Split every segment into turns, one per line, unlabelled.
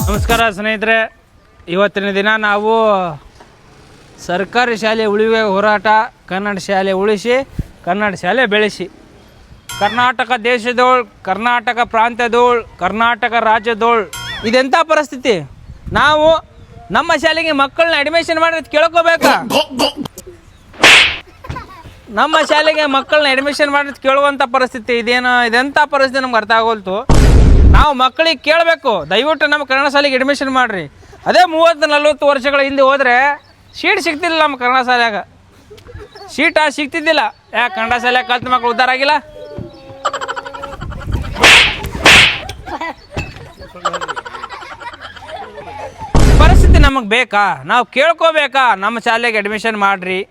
ನಮಸ್ಕಾರ ಸ್ನೇಹಿತರೆ, ಇವತ್ತಿನ ದಿನ ನಾವು ಸರ್ಕಾರಿ ಶಾಲೆ ಉಳಿವೆ ಹೋರಾಟ, ಕನ್ನಡ ಶಾಲೆ ಉಳಿಸಿ ಕನ್ನಡ ಶಾಲೆ ಬೆಳೆಸಿ, ಕರ್ನಾಟಕ ದೇಶದೋಳ್, ಕರ್ನಾಟಕ ಪ್ರಾಂತ್ಯದೋಳ್, ಕರ್ನಾಟಕ ರಾಜ್ಯದೋಳ್ ಇದೆಂಥ ಪರಿಸ್ಥಿತಿ. ನಾವು ನಮ್ಮ ಶಾಲೆಗೆ ಮಕ್ಕಳನ್ನ ಅಡ್ಮಿಷನ್ ಮಾಡಿ ಕೇಳ್ಕೋಬೇಕಾ? ನಮ್ಮ ಶಾಲೆಗೆ ಮಕ್ಕಳನ್ನ ಅಡ್ಮಿಷನ್ ಮಾಡಿ ಕೇಳುವಂಥ ಪರಿಸ್ಥಿತಿ ಇದೇನು? ಇದೆಂಥ ಪರಿಸ್ಥಿತಿ ನಮ್ಗೆ ಅರ್ಥ ಆಗೋಲ್ತು. ನಾವು ಮಕ್ಕಳಿಗೆ ಕೇಳಬೇಕು, ದಯವಿಟ್ಟು ನಮ್ಮ ಕನ್ನಡ ಶಾಲೆಗೆ ಅಡ್ಮಿಷನ್ ಮಾಡಿರಿ. ಅದೇ 30-40 ವರ್ಷಗಳ ಹಿಂದೆ ಹೋದರೆ ಸೀಟ್ ಸಿಗ್ತಿಲ್ಲ. ನಮ್ಮ ಕನ್ನಡ ಶಾಲ್ಯಾಗ ಸೀಟ ಸಿಗ್ತಿದ್ದಿಲ್ಲ. ಯಾಕೆ? ಕನ್ನಡ ಶಾಲ್ಯಾಗ ಕಲ್ತ ಮಕ್ಕಳು ಉದ್ಧಾರ ಆಗಿಲ್ಲ. ಪರಿಸ್ಥಿತಿ ನಮಗೆ ಬೇಕಾ? ನಾವು ಕೇಳ್ಕೋಬೇಕಾ? ನಮ್ಮ ಶಾಲೆಗೆ ಅಡ್ಮಿಷನ್ ಮಾಡಿರಿ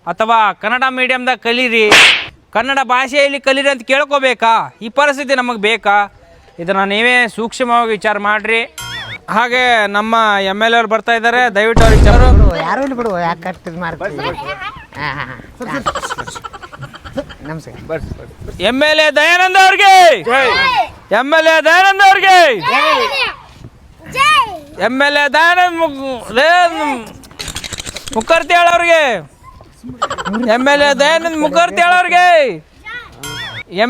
ಅಥವಾ ಕನ್ನಡ ಮೀಡಿಯಮ್ದಾಗ ಕಲೀರಿ, ಕನ್ನಡ ಭಾಷೆಯಲ್ಲಿ ಕಲೀರಿ ಅಂತ ಕೇಳ್ಕೋಬೇಕಾ? ಈ ಪರಿಸ್ಥಿತಿ ನಮಗೆ ಬೇಕಾ? ಇದನ್ನು ನೀವೇ ಸೂಕ್ಷ್ಮವಾಗಿ ವಿಚಾರ ಮಾಡಿರಿ. ಹಾಗೆ ನಮ್ಮ MLA ಅವ್ರು ಬರ್ತಾ ಇದ್ದಾರೆ, ದಯವಿಟ್ಟು ಅವ್ರಿಗೆ
ಯಾರು ಇಲ್ಲಿ ಬಿಡು, ಯಾಕೆ ಕಟ್ಟಿದ್ ಮಾಡ್ತೀವಿ. ನಮಸ್ಕಾರ.
MLA ದಯಾನಂದ ಅವ್ರಿಗೆ, MLA ದಯಾನಂದ ಅವ್ರಿಗೆ, MLA ದಯಾನಂದ ಮುಖರ್ತಿಯಾಳ್ ಅವ್ರಿಗೆ, MLA ದಯಾನಂದ್ ಮುಖರ್ತಿಯಾಳ್ ಅವ್ರಿಗೆ,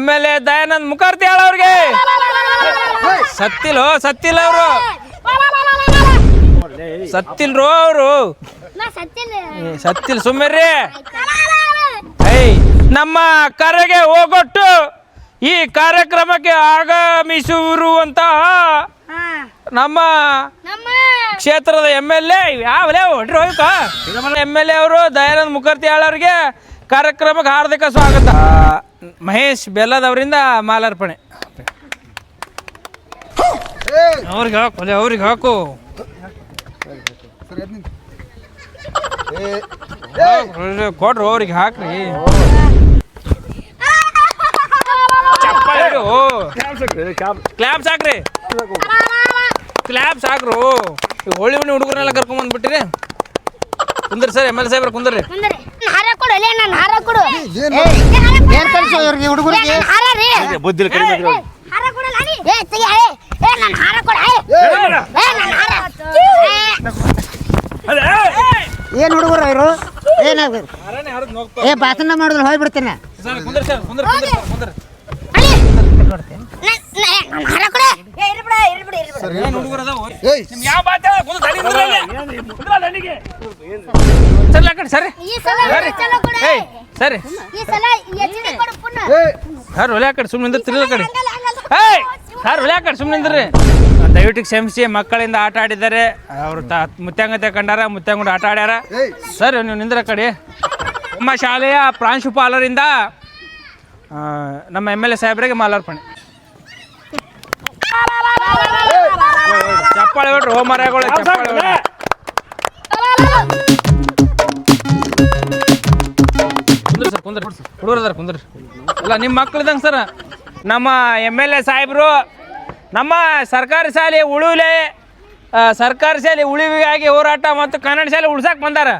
MLA ದಯಾನಂದ್ ಮುಖರ್ತಿಯಾಳ್ ಅವ್ರಿಗೆ. ಸತ್ತಿಲ್ ಅವರು, ಸತ್ತಿಲ್ರೋ ಅವರು, ಸತ್ತಿಲ್ ಸುಮ್ಮನೆ. ನಮ್ಮ ಕರೆಗೆ ಹೋಗೊಟ್ಟು ಈ ಕಾರ್ಯಕ್ರಮಕ್ಕೆ ಆಗಮಿಸಿರುವಂತಹ ನಮ್ಮ ಕ್ಷೇತ್ರದ MLA ಯಾವಲೇ ಹೊಡ್ರಿ ಹೋಯ್ಕ MLA ಅವರು ದಯಾನಂದ್ ಮುಖರ್ತಿಯಾಳ್ ಅವರಿಗೆ ಕಾರ್ಯಕ್ರಮಕ್ಕೆ ಹಾರ್ದಿಕ ಸ್ವಾಗತ. ಮಹೇಶ್ ಬೆಲ್ಲದವರಿಂದ ಮಾಲಾರ್ಪಣೆ. ಅವ್ರಿಗೆ ಹಾಕು, ಅವ್ರಿಗೆ ಹಾಕು. ಕೊಡ್ರಿ, ಅವ್ರಿಗೆ ಹಾಕ್ರಿ. ಕ್ಲಾಪ್ಸ್ ಹಾಕ್ರಿ, ಕ್ಲಾಪ್ಸ್ ಹಾಕ್ರು. ಹೋಳಿ ಹುಣ್ಣಿ ಹುಡುಗರನ್ನೆಲ್ಲ ಕರ್ಕೊಂಬಂದ್ಬಿಟ್ಟಿರಿ. ಕುಂದ್ರಿ ಸರ್, MLA ಸಾಹೇಬ್ರ ಕುಂದ್ರಿ.
ಏನ್ ಹುಡುಗರು ಅವರು? ಭಾಷಣ ಮಾಡಿದ್ರೆ ಹೋಗ್ಬಿಡ್ತೇನೆ.
ಸರಿ ಸರ್, ಒಲೆ ಕಡೆ ಸುಮ್ಮನೆ ತಿರ್ಲ ಕಡೆ. ಸರ್ ಒಲೆ ಕಡೆ ಸುಮ್ಮನೆ ದಯವಿಟ್ಟು ಕ್ಷಮಿಸಿ. ಮಕ್ಕಳಿಂದ ಆಟ ಆಡಿದ್ದಾರೆ, ಅವರು ಮುತ್ಯಾಂಗತೆ ಕಂಡಾರ, ಮುತ್ಯಾಂಗುಂಡು ಆಟ ಆಡ್ಯಾರ. ಸರ್ ನೀವು ನಿಂದ್ರ ಕಡೆ. ನಮ್ಮ ಶಾಲೆಯ ಪ್ರಾಂಶುಪಾಲರಿಂದ ನಮ್ಮ MLA ಸಾಹೇಬ್ರಿಗೆ ಮಾಲಾರ್ಪಣೆ. ಚಪ್ಪಾಳೆ ಹೊಡ್ರಿ, ಹೋಮರ್ಯಾಗಳು ಚಪ್ಪಾಳೆ ಹೊಡ್ರಿ. ಕುಂದ್ರಿ ಸರ್, ಕುಂದ್ರಿ ಹುಡುಗರು ಅದಾರ, ಕುಂದ್ರಿ. ಅಲ್ಲ ನಿಮ್ಮ ಮಕ್ಳಿದಂಗೆ ಸರ್. ನಮ್ಮ MLA ಸಾಹೇಬರು ನಮ್ಮ ಸರ್ಕಾರಿ ಶಾಲೆ ಉಳಿವಿಗಾಗಿ ಹೋರಾಟ ಮತ್ತು ಕನ್ನಡ ಶಾಲೆ ಉಳ್ಸಕ್ಕೆ ಬಂದಾರ.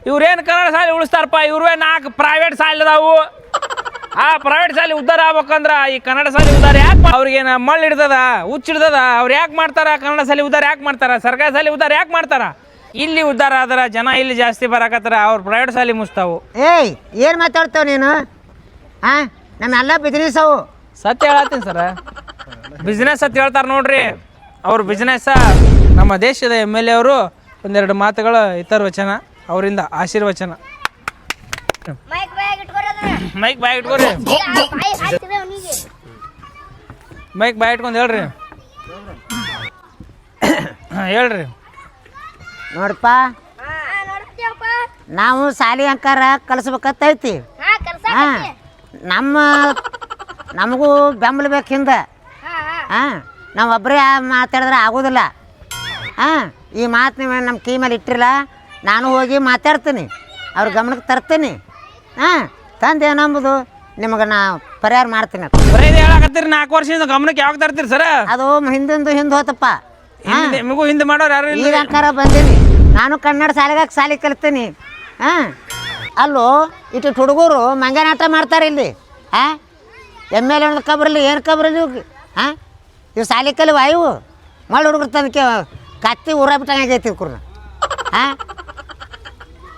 ಇವ್ರೇನು ಕನ್ನಡ ಶಾಲೆ ಉಳಿಸ್ತಾರಪ್ಪ? ಇವ್ರೇ 4 ಪ್ರೈವೇಟ್ ಶಾಲೆ ಅದಾವು. ಆ ಪ್ರೈವೇಟ್ ಶಾಲೆ ಉದ್ಧಾರ ಆಗ್ಬೇಕಂದ್ರೆ ಈ ಕನ್ನಡ ಶಾಲೆ ಉದ್ಧಾರ ಯಾಕೆ? ಅವ್ರಿಗೇನು ಮಳ್ಳು ಹಿಡ್ದದ, ಹುಚ್ಚು ಹಿಡ್ದದ? ಅವ್ರು ಯಾಕೆ ಮಾಡ್ತಾರ? ಕನ್ನಡ ಶಾಲೆ ಉದ್ಧಾರ ಯಾಕೆ ಮಾಡ್ತಾರ? ಸರ್ಕಾರಿ ಶಾಲೆ ಉದ್ಧಾರ ಯಾಕೆ ಮಾಡ್ತಾರ? ಇಲ್ಲಿ ಉದ್ಧಾರ ಆದ್ರೆ ಜನ ಇಲ್ಲಿ ಜಾಸ್ತಿ ಬರಾಕತ್ತಾರ, ಅವ್ರು ಪ್ರೈವೇಟ್ ಶಾಲೆ ಮುಚ್ತಾವು.
ಏಯ್ ಏನು ಮಾತಾಡ್ತಾವ ನೀನು? ನಮ್ಮೆಲ್ಲ ಬಿಸ್ನೆಸ್ ಅವು.
ಸತ್ಯ ಹೇಳತ್ತೀನಿ ಸರ, ಬಿಸ್ನೆಸ್ ಅಂತ ಹೇಳ್ತಾರೆ ನೋಡ್ರಿ. ಅವ್ರ ಬಿಸ್ನೆಸ್ ನಮ್ಮ ದೇಶದ MLA ಅವರು ಒಂದೆರಡು ಮಾತುಗಳು ಇತರ ವಚನ ಅವರಿಂದ ಆಶೀರ್ವಚನ. ಮೈಕ್ ಬಾಯ್ ಇಟ್ಕೊರಿ, ಮೈಕ್ ಬಾಯ್ ಇಟ್ಕೊಂಡು ಹೇಳ್ರಿ. ಹೇಳ್ರಿ.
ನೋಡಪ್ಪ, ನಾವು ಶಾಲೆ ಅಂಕಾರ ಕಲಿಸ್ಬೇಕತ್ತೈತಿ. ನಮಗೂ ಬೆಂಬಲ ಬೇಕು ಹಿಂದೆ. ನಾವು ಒಬ್ಬರೇ ಮಾತಾಡಿದ್ರೆ ಆಗೋದಿಲ್ಲ. ಈ ಮಾತು ನೀವು ನಮ್ಮ ಕೈ ಮೇಲೆ ಇಟ್ಟಿರಲ್ಲ, ನಾನು ಹೋಗಿ ಮಾತಾಡ್ತೀನಿ, ಅವ್ರ ಗಮನಕ್ಕೆ ತರ್ತೀನಿ. ತಂದು ಏನಂಬುದು ನಿಮಗೆ ನಾ ಪರಿಹಾರ ಮಾಡ್ತೀನಿ.
ಹೇಳಕತ್ತೀರಿ 4 ವರ್ಷದಿಂದ ಗಮನಕ್ಕೆ ಯಾವಾಗ ತರ್ತೀರಿ ಸರ?
ಅದು ಹಿಂದೆ ಹೋತಪ್ಪ.
ನಿಮಗೂ ಹಿಂದೆ ಮಾಡೋರು ಯಾರು ಇಲ್ಲ.
ಈಗ ಅಂಕಾರ ಬಂದೀನಿ ನಾನು, ಕನ್ನಡ ಶಾಲೆ ಕಲಿತೀನಿ. ಅಲ್ಲೂ ಇಟ್ಟು ಹುಡುಗರು ಮಂಗನಾಟ ಮಾಡ್ತಾರೆ ಇಲ್ಲಿ. MLA ಕಬ್ರಲ್ಲಿ ಏನು ಕಬ್ರಲ್ಲಿ ಇವು ಶಾಲೆ ಕಲಿವಾ ಇವು? ಮಳ್ಳಿ ಹುಡುಗರು ತಂದಕ್ಕೆ ಕತ್ತಿ ಊರ ಬಿಟ್ಟಂಗೈತಿ ಕುರ್ನ ಹಾಂ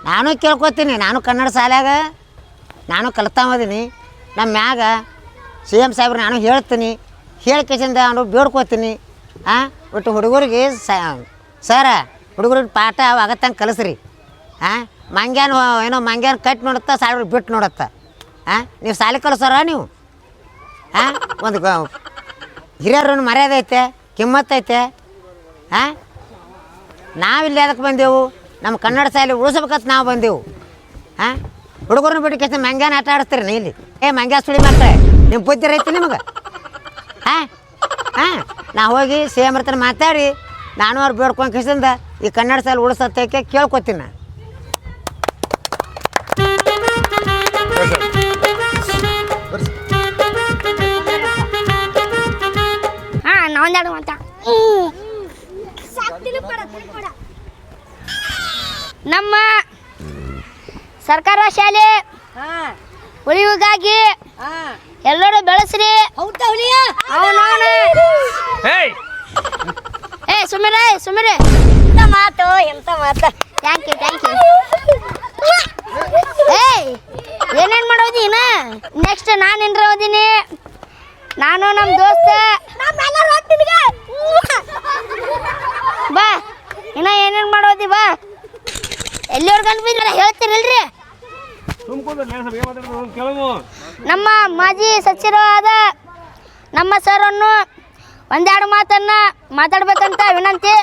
ನಾನು ಕೇಳ್ಕೊತೀನಿ. ನಾನು ಕನ್ನಡ ಶಾಲ್ಯಾಗ ನಾನು ಕಲಿತಾವದೀನಿ. ನಮ್ಮ ಮ್ಯಾಗ CM ಸಾಹೇಬ್ರು ನಾನು ಹೇಳ್ತೀನಿ. ಹೇಳ್ಕೇಸಿಂದ ಅವನು ಬೇಡ್ಕೋತೀನಿ. ಹಾಂ ಒಟ್ಟು ಹುಡುಗರಿಗೆ ಸರ ಹುಡುಗರಿಗೆ ಪಾಠ ಆಗತ್ತಂಗೆ ಕಲಿಸ್ರಿ. ಹಾಂ ಮಂಗ್ಯಾನ ಏನೋ ಮಂಗ್ಯಾನ ಕಟ್ಟಿ ನೋಡುತ್ತಾ ಸಾಹೇಬ್ರು ಬಿಟ್ಟು ನೋಡುತ್ತಾ. ಹಾಂ ನೀವು ಶಾಲೆ ಕಲಿಸೋರ ನೀವು? ಹಾಂ ಒಂದು ಹಿರಿಯರನ್ನು ಮರ್ಯಾದೆ ಐತೆ, ಕಿಮ್ಮತ್ತೈತೆ. ಹಾಂ ನಾವಿಲ್ಲಿ ಅದಕ್ಕೆ ಬಂದೆವು, ನಮ್ಮ ಕನ್ನಡ ಶಾಲೆ ಉಳಿಸ್ಬೇಕಂತ ನಾವು ಬಂದೆವು. ಹಾಂ ಹುಡುಗರನ್ನ ಬಿಟ್ಟು ಕೇಸ ಮಂಗ್ಯಾನ ಆಟ ಆಡಿಸ್ತೀರಿ ನೀ ಇಲ್ಲಿ? ಮಂಗ್ಯಾ ಸುಳಿ ಮಾಡ್ತಾರೆ ನಿಮ್ಮ ಬುದ್ಧಿ ಐತಿ ನಿಮಗೆ? ಹಾಂ ಹಾಂ ನಾ ಹೋಗಿ CM ಹತ್ರ ಮಾತಾಡಿ ನಾನು ಅವ್ರು ಬೇಡ್ಕೊಂಡು ಕೇಸಿಂದ ಈ ಕನ್ನಡ ಶಾಲೆ ಉಳಿಸತ್ತಕ್ಕೆ ಕೇಳ್ಕೊತೀನಿ ನಾನು.
ನಾವೊಂದೆರಡು ಮಾತಾ ನಮ್ಮ ಸರ್ಕಾರ ಶಾಲೆ ಉಳಿವಿಗಾಗಿ ಎಲ್ಲರೂ ಬೆಳೆಸ್ರಿ. ಸುಮಿರೆ ಎಂತ ಮಾತು ಥ್ಯಾಂಕ್ ಯು ಏನೇನು ಮಾಡೋದಿ ಇನ್ನ ನೆಕ್ಸ್ಟ್ ನಾನು ಏನ್ರ ಓದಿನಿ. ನಾನು ನಮ್ಮ ದೋಸ್ತ ಬಾ ಇನ್ನ ಏನೇನು ಮಾಡೋದಿ ಬಾ. ಎಲ್ಲಿವರೆಗೆ ಅನ್ಬಿದ್ರೆ ಹೇಳ್ತೀರಲ್ರಿ. ನಮ್ಮ ಮಾಜಿ ಸಚಿವರಾದ ನಮ್ಮ ಸರನ್ನು ಒಂದೆರಡು ಮಾತನ್ನು ಮಾತಾಡ್ಬೇಕಂತ ವಿನಂತಿ.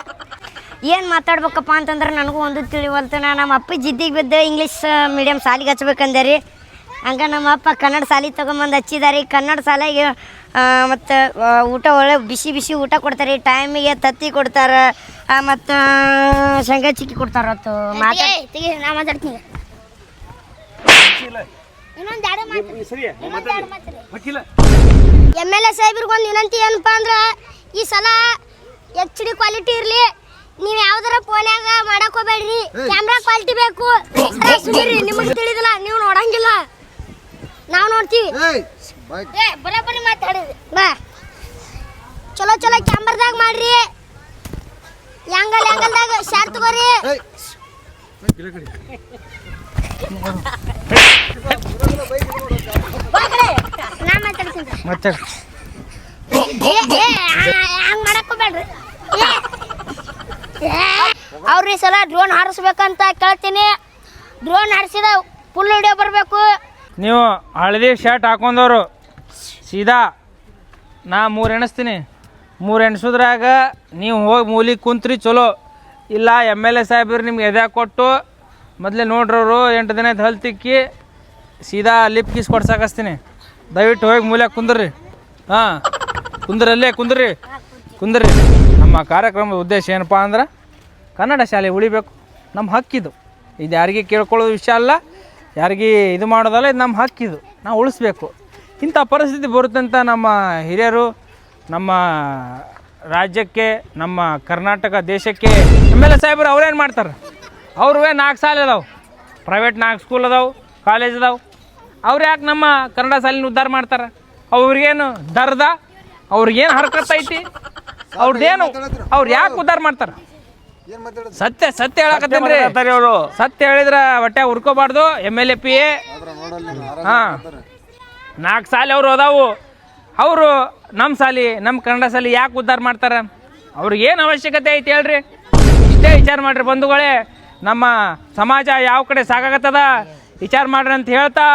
ಏನು ಮಾತಾಡ್ಬೇಕಪ್ಪ ಅಂತಂದ್ರೆ ನನಗೂ ಒಂದು ತಿಳಿವಲ್ತು. ನಮ್ಮ ಅಪ್ಪ ಜಿದ್ದಿಗೆ ಬಿದ್ದು ಇಂಗ್ಲೀಷ್ ಮೀಡಿಯಮ್ ಶಾಲೆಗೆ ಹಚ್ಬೇಕಂದೆ ರೀ. ಹಂಗೆ ನಮ್ಮ ಅಪ್ಪ ಕನ್ನಡ ಶಾಲೆ ತೊಗೊಂಬಂದು ಹಚ್ಚಿದಾರೆ. ಕನ್ನಡ ಶಾಲೆಗೆ ಮತ್ತು ಊಟ ಒಳ್ಳೆ ಬಿಸಿ ಊಟ ಕೊಡ್ತಾರೆ. ಟೈಮಿಗೆ ತತ್ತಿ ಕೊಡ್ತಾರೆ ಮತ್ತು ಶೇಂಗಾ ಚಿಕ್ಕಿ ಕೊಡ್ತಾರೆ. ನಾ ಮಾತಾಡ್ತೀನಿ. MLA ಸಾಹೇಬ್ರಿಗೊಂದು ವಿನಂತಿ ಏನಪ್ಪ ಅಂದ್ರೆ ಈ ಸಲ HD ಕ್ವಾಲಿಟಿ ಇರಲಿ. ನೀವು ಯಾವ್ದಾರ ಫೋನ್ಯಾಗ ಮಾಡಕ್ ಹೋಗ್ಬೇಡ್ರಿ, ಕ್ಯಾಮ್ರಾ ಕ್ವಾಲಿಟಿ ಬೇಕು. ನಿಮಗೆ ತಿಳಿದಿಲ್ಲ, ನೀವು ನೋಡಂಗಿಲ್ಲ, ನಾವು ನೋಡ್ತೀವಿ. ಬರೋಬ್ಬರಿ ಮಾತಾಡಿದ್ರಿ ಬಾ. ಚಲೋ ಕ್ಯಾಮ್ರಾದಾಗ ಮಾಡ್ರಿ, ಯಾಂಗಲ್ದಾಗ ಶಾರ್ ತಗೋರಿ. ನಾ ಮಾತಾಡ್ತೀನಿ ಹಂಗೆ ಮಾಡಕ್ ಹೋಗ್ಬೇಡ್ರಿ. ಅವ್ರ ಈ ಸಲ ಡ್ರೋನ್ ಹಾರಿಸ್ಬೇಕಂತ ಕೇಳ್ತೀನಿ. ಡ್ರೋನ್ ಹಾರಿಸಿದ ಫುಲ್ ವಿಡಿಯೋ ಬರಬೇಕು.
ನೀವು ಹಳದಿ ಶರ್ಟ್ ಹಾಕೊಂಡವರು ಸೀದಾ ನಾ 3 ಎಣಿಸ್ತೀನಿ. 3 ಎಣಿಸೋದ್ರಾಗ ನೀವು ಹೋಗಿ ಮೂಲಿಗೆ ಕುಂತ್ರಿ ಚಲೋ. ಇಲ್ಲ MLA ಸಾಹೇಬ್ರು ನಿಮ್ಗೆ ಎದೆ ಕೊಟ್ಟು ಮೊದಲೇ ನೋಡ್ರವರು 8 ದಿನ ಹಲ್ ತಿಕ್ಕಿ ಸೀದಾ ಲಿಪ್ ಕಿಸ್ ಕೊಡ್ಸಾಕಸ್ತೀನಿ. ದಯವಿಟ್ಟು ಹೋಗಿ ಮೂಲ್ಯಾಗ ಕುಂದ್ರಿ. ಹಾಂ ಕುಂದ್ರಿ. ನಮ್ಮ ಕಾರ್ಯಕ್ರಮದ ಉದ್ದೇಶ ಏನಪ್ಪ ಅಂದ್ರೆ ಕನ್ನಡ ಶಾಲೆ ಉಳಿಬೇಕು. ನಮ್ಮ ಹಕ್ಕಿದು. ಇದು ಯಾರಿಗೆ ಕೇಳ್ಕೊಳ್ಳೋದು ವಿಷಯ ಅಲ್ಲ, ಯಾರಿಗೆ ಇದು ಮಾಡೋದಲ್ಲ. ಇದು ನಮ್ಮ ಹಕ್ಕಿದು, ನಾವು ಉಳಿಸ್ಬೇಕು. ಇಂಥ ಪರಿಸ್ಥಿತಿ ಬರುತ್ತಂತ ನಮ್ಮ ಹಿರಿಯರು ನಮ್ಮ ರಾಜ್ಯಕ್ಕೆ, ನಮ್ಮ ಕರ್ನಾಟಕ ದೇಶಕ್ಕೆ MLA ಸಾಹೇಬ್ರು ಅವ್ರೇನು ಮಾಡ್ತಾರೆ? ಅವ್ರವೇ 4 ಶಾಲೆ ಅದಾವೆ, ಪ್ರೈವೇಟ್ 4 ಸ್ಕೂಲ್ ಅದಾವೆ, ಕಾಲೇಜ್ ಅದಾವೆ. ಅವ್ರು ಯಾಕೆ ನಮ್ಮ ಕನ್ನಡ ಶಾಲೆನ ಉದ್ಧಾರ ಮಾಡ್ತಾರೆ? ಅವ್ರಿಗೇನು ದರ್ದ? ಅವ್ರಿಗೇನು ಹರ್ಕತ್ತೈತಿ? ಅವ್ರದ್ದೇನು? ಅವ್ರು ಯಾಕೆ ಉದ್ಧಾರ ಮಾಡ್ತಾರೆ? ಸತ್ಯ ಹೇಳಕತ್ತೇನ್ರಿ. ಅವರು ಸತ್ಯ ಹೇಳಿದ್ರೆ ಹೊಟ್ಟೆ ಹುರ್ಕೋಬಾರ್ದು. MLA PA ಹಾಂ 4 ಶಾಲೆ ಅವರು ಅದಾವು. ಅವರು ನಮ್ಮ ಶಾಲೆ, ನಮ್ಮ ಕನ್ನಡ ಶಾಲೆ ಯಾಕೆ ಉದ್ಧಾರ ಮಾಡ್ತಾರೆ? ಅವ್ರಿಗೇನು ಅವಶ್ಯಕತೆ ಐತಿ ಹೇಳ್ರಿ? ಇಷ್ಟೇ ವಿಚಾರ ಮಾಡಿರಿ ಬಂಧುಗಳೇ. ನಮ್ಮ ಸಮಾಜ ಯಾವ ಕಡೆ ಸಾಕಾಗತ್ತದ ವಿಚಾರ ಮಾಡ್ರಿ ಅಂತ ಹೇಳ್ತಾ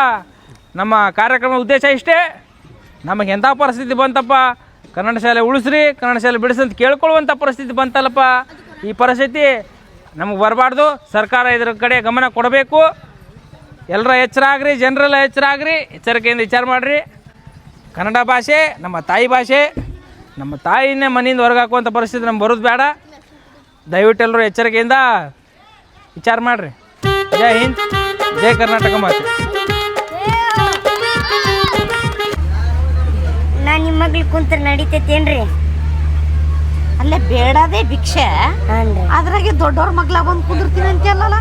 ನಮ್ಮ ಕಾರ್ಯಕ್ರಮ ಉದ್ದೇಶ ಇಷ್ಟೇ. ನಮಗೆ ಎಂಥ ಪರಿಸ್ಥಿತಿ ಬಂತಪ್ಪ, ಕನ್ನಡ ಶಾಲೆ ಉಳಿಸ್ರಿ, ಕನ್ನಡ ಶಾಲೆ ಬಿಡಿಸಂತ ಕೇಳ್ಕೊಳ್ಳುವಂಥ ಪರಿಸ್ಥಿತಿ ಬಂತಲ್ಲಪ್ಪ. ಈ ಪರಿಸ್ಥಿತಿ ನಮಗೆ ಬರಬಾರ್ದು. ಸರ್ಕಾರ ಇದ್ರ ಕಡೆ ಗಮನ ಕೊಡಬೇಕು. ಎಲ್ಲರ ಎಚ್ಚರ ಆಗ್ರಿ, ಜನರೆಲ್ಲ ಎಚ್ಚರ ಆಗ್ರಿ, ಎಚ್ಚರಿಕೆಯಿಂದ ವಿಚಾರ ಮಾಡಿರಿ. ಕನ್ನಡ ಭಾಷೆ ನಮ್ಮ ತಾಯಿ ಭಾಷೆ. ನಮ್ಮ ತಾಯಿನೇ ಮನೆಯಿಂದ ಹೊರಗೆ ಹಾಕುವಂಥ ಪರಿಸ್ಥಿತಿ ನಮ್ಗೆ ಬರೋದು ಬೇಡ. ದಯವಿಟ್ಟು ಎಲ್ಲರೂ ಎಚ್ಚರಿಕೆಯಿಂದ ವಿಚಾರ ಮಾಡಿರಿ. ಜೈ ಹಿಂದ್, ಜೈ ಕರ್ನಾಟಕ ಮಾತೆ.
ನಾನು ನಿಮ್ಮ ಮಗ್ಳು ಕುಂತ್ರೆ ನಡೀತೈತೇನ್ರಿ?
ಅಲ್ಲೇ ಬೇಡದೇ ಭಿಕ್ಷೆ
ಹಾನ್ರಿ.
ಅದ್ರಾಗೆ ದೊಡ್ಡವ್ರ ಮಗ್ಲ ಬಂದು ಕುಂದಿರ್ತೀನಿ ಅಂತೀಯಲ್ಲ.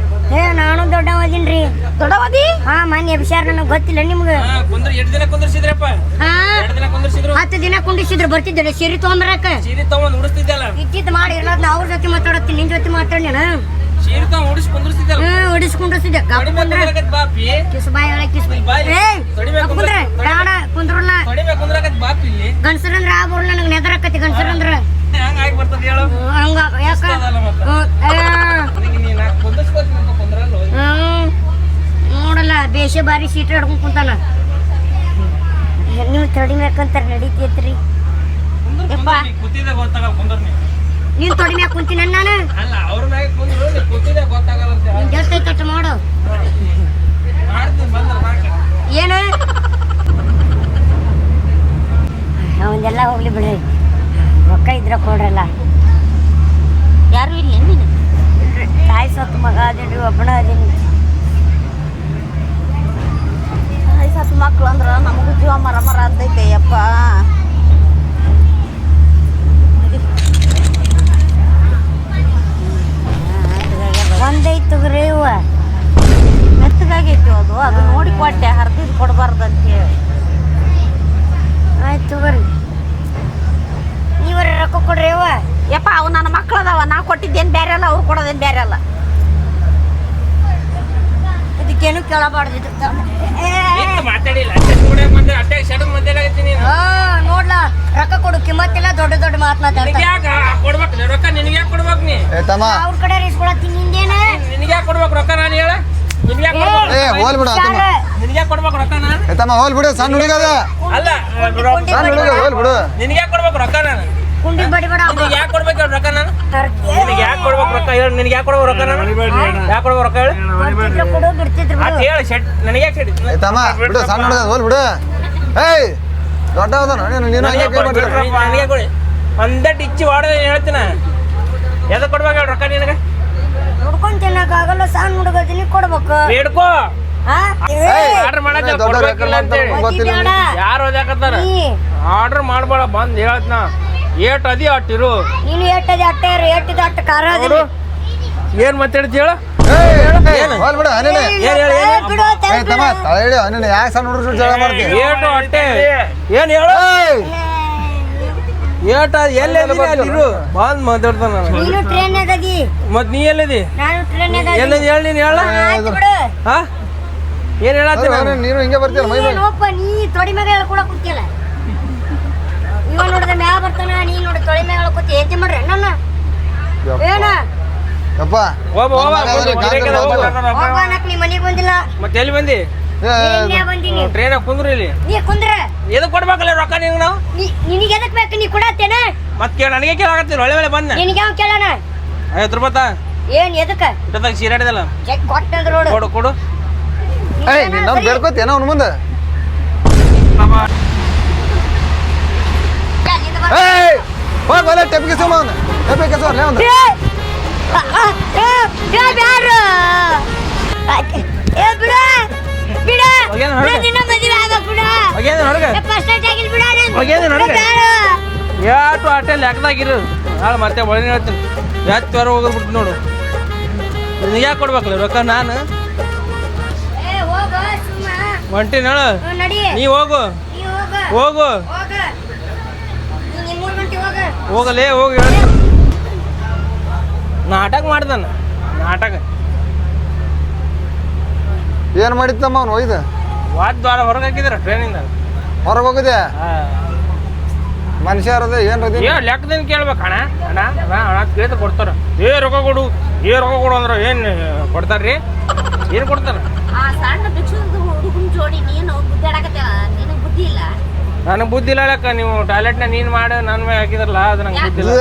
ನಾನು ದೊಡ್ಡವದೀನ್ರಿ.
ದೊಡ್ಡವದಿ
ಹಾ ಮನೆ ವಿಚಾರ ನನಗೆ ಗೊತ್ತಿಲ್ಲ ನಿಮ್ಗೆ.
ಕುಂದ್ರ 2 ದಿನ ಕುಂದ್ರಸಿದ್ರಪ್ಪ.
ಹಾ
2 ದಿನ ಕುಂದ್ರಸಿದ್ರು.
10 ದಿನ ಕುಂಡಿಸಿದ್ರು ಬರ್ತಿದ್ದೆ ಸೀರೆ ತೊಗೊಂಬರಕ.
ಸೀರೆ ತಗೊಂಡ್ ಉಡಿಸ್ತಿದ್ದಲ್ಲ.
ಇದ್ದಿದ್ದು ಮಾಡಿ ಇರೋದ್ ಅವ್ರ ಜೊತೆ ಮಾತಾಡತ್ತೀನಿ, ನಿನ್ ಜೊತೆ ಮಾತಾಡ್ನೇನ.
ಸೀರೆ ತಗೊಂಡ್ ಉಡಿಸ್ ಕುಂದ್ರಸಿದ್ದಲ್ಲ.
ಹೊಡಿಸ್ಕೊಂಡಿದ್ದೆ
ಬಾಪಿ
ಕಿಸ್ ಬಾಯಿ ಒಳಗೆ ಕಿಸ್ ಕುಂದ್ರೆ ಬೇಡ ಕುಂದ್ರಲ್ಲ.
ಕುಂದ್ರಕತ್ ಬಾಪಿ ಇಲ್ಲಿ
ಗಂಡಸರಂದ್ರ ಆ ಬರೋಲ್ಲ ನನಗೆ ನೆದರಕತಿ ಗಂಡಸರಂದ್ರ
ಹಂಗ ಆಗಿ ಬರ್ತದ ಹೇಳು.
ಹಂಗ ಯಾಕ ನೋಡಲ್ಲ ಬೇಷ ಬಾರಿ ಸೀಟ್ ಹಿಡ್ಕೊಂಡ್ ಕುಂತಾನ. ನೀವು ತೊಡಿಮ್ಯಾಕಂತಾರ ನಡೀತೈತ್ರಿ.
ಕೂತಿದ್ದೆ ಗೊತ್ತಾಗಲ್ಲ ಕುಂದ್ರನಿ.
ನೀನ್ ತೊಡಿಮ್ಯಾಕ ಕುಂತೀನಿ ನಾನು.
ಅಲ್ಲ ಅವ್ರ ಮ್ಯಾಗ ಕುಂದ್ರು ಕೂತಿದ್ದೆ ಗೊತ್ತಾಗಲ್ಲ ಅಂತ
ನೀನ್ ಗೆಲ್ತೈತಟ್ಟು ಮಾಡು.
ಮಾಡ್ತೀನಿ ಬಂದ್ರ
ಏನು ಅವಂದೆಲ್ಲ ಹೋಗ್ಲಿ ಬಿಡ್ರಿ, ರೊಕ್ಕ ಇದ್ರ ಕೊಡ್ರಲ್ಲ.
ಯಾರು ಇಲ್ಲ ನೀನು?
ತಾಯಿ ಸತ್ತು ಮಗ ಅದೇನ್ರಿ, ಒಬ್ಬನ ಅದೇನಿ.
ಸತ್ತು ಮಕ್ಳು ಅಂದ್ರ ನಮಗೂ ಜೀವ ಮರ ಮರ ಅಂತೈತೆ ಯಪ್ಪ.
ಒಂದೈತಗ್ರಿ ಇವ
ಮೆತ್ತಗಾಗೈತಿ ಅದು ನೋಡಿ ಕೊಟ್ಟೆ, ಹರಿದಿದ್ದು ಕೊಡಬಾರ್ದಂತೇಳಿ.
ಆಯ್ತು ತಗೋರಿ, ನೀವರ ರೊಕ್ಕ ಕೊಡ್ರಿ ಇವ.
ಯಪ್ಪ ಅವು ನನ್ನ ಮಕ್ಳು ಅದಾವ, ನಾ ಕೊಟ್ಟಿದ್ದೇನು ಬೇರೆ ಅಲ್ಲ, ಅವ್ರು ಕೊಡೋದೇನು ಬೇರೆ ಅಲ್ಲ.
ಇದಕ್ಕೇನು ಕೇಳಬಾರ್ದಿತ್ತು.
ಮಾತಾಡಿಲ್ಲ ಅಟ್ಟೆ ಶಟಕ್ ಮಾತಾಡಕತ್ತೀನಿ.
ನೋಡ್ಲ ರೊಕ್ಕ ಕೊಡು ಕಿಮ್ಮತ್ತಿಲ್ಲ, ದೊಡ್ಡ ದೊಡ್ಡ ಮಾತನಾಡ್ತಾರೆ.
ಕೊಡ್ಬೇಕು ರೊಕ್ಕ, ನಿನಗೆ ಯಾಕೆ ಕೊಡ್ಬೇಕು? ನೀ
ಅವ್ರ ಕಡೆ ಇಸ್ಕೊಳತ್ತೀನಿ. ನಿಂದೇನ
ನಿನಗೆ ಯಾಕೆ ಕೊಡ್ಬೇಕು ರೊಕ್ಕ? ನಾನು ಹೇಳ ನಿನಗೆ ಯಾಕೆ ಕೊಡ್ಬೇಕು ರೊಕ್ಕ? ನಾನು
ಹೋಲ್ ಬಿಡು, ಸಣ್ಣ ಹುಡುಗ ಅದ.
ಅಲ್ಲ
ಸಣ್ಣ ಹುಡುಗ ಹೋಲ್ ಬಿಡು.
ನಿನಗೆ ಯಾಕೆ ಕೊಡ್ಬೇಕು ರೊಕ್ಕ? ನಾನು
ಕುಂಡಿ ಬಡಿಬೇಡ.
ನಿನಗೆ ಯಾಕೆ ಕೊಡ್ಬೇಕು ರೊಕ್ಕ? ನಾನು ನಿನಗೆ ಯಾಕೆ ಕೊಡ್ಬೇಕು ರೊಕ್ಕ? ಹೇಳಿ ನಿನಗೆ ಯಾಕೆ ಕೊಡ್ಬೇಕು ರೊಕ್ಕ? ನಾನು ಯಾಕೆ ಕೊಡ್ಬೇಕು ರೊಕ್ಕ? ಹೇಳಿ
ಕೊಡು ಬಿಡ್ತಿದ್ರು.
ಅದು ಹೇಳಿ ಶೆಟ್ ನನಗೆ ಯಾಕೆ ಶೆಟ್
ತಮ್ಮ ಬಿಡು, ಸಣ್ಣ ಹುಡುಗ ಹೋಲ್ ಬಿಡು. ಏಯ್ ದೊಡ್ಡ ನೀನು
ನನಗೆ ಕೊಡಿ. ಒಂದೇ ಟಿಚ್ಚಿ ಹೊಡೆದ ಹೇಳ್ತೀನ. ಎದಕ್ಕೆ ಕೊಡ್ಬೇಕು ಹೇಳಿ ರೊಕ್ಕ? ನಿನಗೆ
ನೋಡ್ಕೊಂಡ್ ತಿನ್ನಕ್ಕಾಗಲ್ಲ, ಸಣ್ಣ ಹುಡುಗದಿನಿ ಕೊಡ್ಬೇಕು.
ಬೇಡ್ಕೋ
ಹಾ?
ಆರ್ಡರ್ ಮಾಡಕ್ಕೆ ಕೊಡ್ಬೇಕಿಲ್ಲ ಅಂತೇಳಿ ಯಾರು ಓದಾಕತ್ತಾರ. ಆರ್ಡರ್ ಮಾಡ್ಬೇಡ, ಬಂದ್ ಹೇಳ್ತನ. ಏಟ್ ಅದಿ ಅಟ್ಟಿರು.
ನೀನು ಎಟ್ಟದೆ ಅಟ್ಟೆ ಎಟ್ಟಿದ ಅಟ್ಟ ಖಾರ ಅದಿನಿ.
ಏನ್ ಮಾತಾಡ್ತಿ ಹೇಳು?
ಹೋಲ್ ಬಿಡು ಅನಿಲೆ.
ಬಿಡು
ತಮ್ಮ ತಲೆ ಹಿಡಿ ಅನಿಲೆ. ಯಾಕೆ ಸಣ್ಣ ಹುಡುಗರು ಜಗಳ ಮಾಡ್ತೀವಿ?
ಏಟು ಅಟ್ಟೆ ಏನ್ ಹೇಳು? ಏಟ ಎಲ್ಲಿರು ಬಂದ್ ಮಾತಾಡ್ತಾನ.
ನೀನು ಟ್ರೈನ್ಯಾಗ ಅದಿ,
ಮತ್ ನೀ ಎಲ್ಲಿದಿ?
ನಾನು ಟ್ರೈನ್ಯಾಗ
ಎಲ್ಲಿದಿ ಹೇಳಿ? ನೀನ್ ಹೇಳ.
ಬಿಡು.
ಹಾ ಏನ್ ಹೇಳತ್ತೀನಿ?
ನೀನು ಹಿಂಗೆ ಬರ್ತೀಯ ಮೈ ಮೇಲೆ.
ನೋಪ್ಪ ನೀ ತೊಡಿ ಮ್ಯಾಗ ಹೇಳ್ಕೊಳ ಕೂತಿಯಲ್ಲ. ಇವ ನೋಡಿದ ಮ್ಯಾಗ ಬರ್ತಾನ, ನೀ ನೋಡಿ ತೊಳಿ ಮ್ಯಾಗ ಹೇಳ್ಕೊತಿ. ಏತಿ ಮಾಡ್ರಿ ನನ್ನ ಏನ
ಯಪ್ಪ
ಹೋಗೋಣಕ್ ನೀ ಮನೆಗೆ ಬಂದಿಲ್ಲ.
ಮತ್ತೆ ಎಲ್ಲಿ ಬಂದಿ?
ಬಂದಿನಿ
ಟ್ರೈನಾಗ ಕುಂದ್ರು ಇಲ್ಲಿ.
ನೀ ಕುಂದ್ರ
ಎದಕ್ ಕೊಡ್ಬೇಕಲ್ಲ ರೊಕ್ಕ ನಿಂಗೆ? ನಾವು
ನಿನಗೆ ಎದಕ್ ಬೇಕು? ನೀ ಕೊಡತ್ತೇನ?
ಮತ್ ಕೇಳ ನನಗೆ ಕೇಳಾಕತ್ತೀರಿ. ಒಳ್ಳೆ ಒಳ್ಳೆ ಬಂದ
ನಿನಗೆ ಯಾವ ಕೇಳಣ?
50 ರೂಪಾಯಿ
ಏನ್ ಎದಕ್ಕ
ಇಟ್ಟದಾಗ ಸೀರಾಡಿದಲ್ಲ
ಚೆಕ್ ಕೊಟ್ಟಂದ್ರ ನೋಡು.
ಕೊಡು ಕೊಡು.
ಏಯ್ ನೀನು ಬೇಡ್ಕೋತೇನ ಅವ್ನ ಮುಂದೆ? ಏಯ್ ಹೋಗ್ ಬಲೆ ಟೆಪ್ಗೆ ಸುಮ್ಮ ಅವನು. ಟೆಪ್ಗೆ ಸುಮ್ಮ ಒಂದು.
ಯಾಟು ಆಟೆ ಲೆಕ್ಕದಾಗಿರು. ನಾಳೆ ಮತ್ತೆ ಒಳಗೆ ಹೇಳ್ತೀನಿ. ಯಾತ್ ಹೊರ ಹೋಗ್ಬಿಡ್ತೀನಿ ನೋಡು. ನಿನಗೆ ಯಾಕೆ ಕೊಡ್ಬೇಕಲ್ಲ ರೊಕ್ಕ? ನಾನು ಹೊಂಟೀನಿ ಹೇಳು. ನೀ ಹೋಗು ಹೋಗು ಹೋಗಲೇ ಹೋಗಿ ಹೇಳ. ನಾಟಕ ಮಾಡ್ದಾನ ನಾಟಕ.
ಏನು ಮಾಡಿತ್ತಮ್ಮ ಅವ್ನು ಒಯ್ದು?
ವಾದ್ ದ್ವಾರ ಹೊರಗೆ ಹಾಕಿದಾರ ಟ್ರೈನಿಂದ.
ಹೊರಗೆ ಹೋಗಿದೆ ಮನುಷ್ಯ ಅರದ ಏನು
ಲೆಕ್ಕದಿಂದ ಕೇಳ್ಬೇಕು. ಹಣ ಹಣ ಹಣ ಹಣ ಕೇಳಿದ್ರೆ ಕೊಡ್ತಾರ. ರೊಕ್ಕ ಕೊಡು ರೊಕ್ಕ ಕೊಡು ಅಂದ್ರೆ ಏನು ಕೊಡ್ತಾರ್ರಿ? ಏನು ಕೊಡ್ತಾರ?
ಆ ಸಣ್ಣ ಭಿಕ್ಷುಕದ ಹುಡುಗನ ಜೋಡಿ ನೀನು ಗುದ್ದಾಡಕತ್ತೇವ, ನಿನಗೆ ಬುದ್ಧಿ ಇಲ್ಲ.
ನನಗೆ ಬುದ್ಧಿ ಇಲ್ಲ. ನೀವು ಟಾಯ್ಲೆಟ್ನ ನೀನು ಮಾಡಿ ನನ್ನ ಮೇಲೆ ಹಾಕಿದ್ರಲ್ಲ, ಅದು ನಂಗೆ ಬುದ್ಧಿ ಇಲ್ಲ.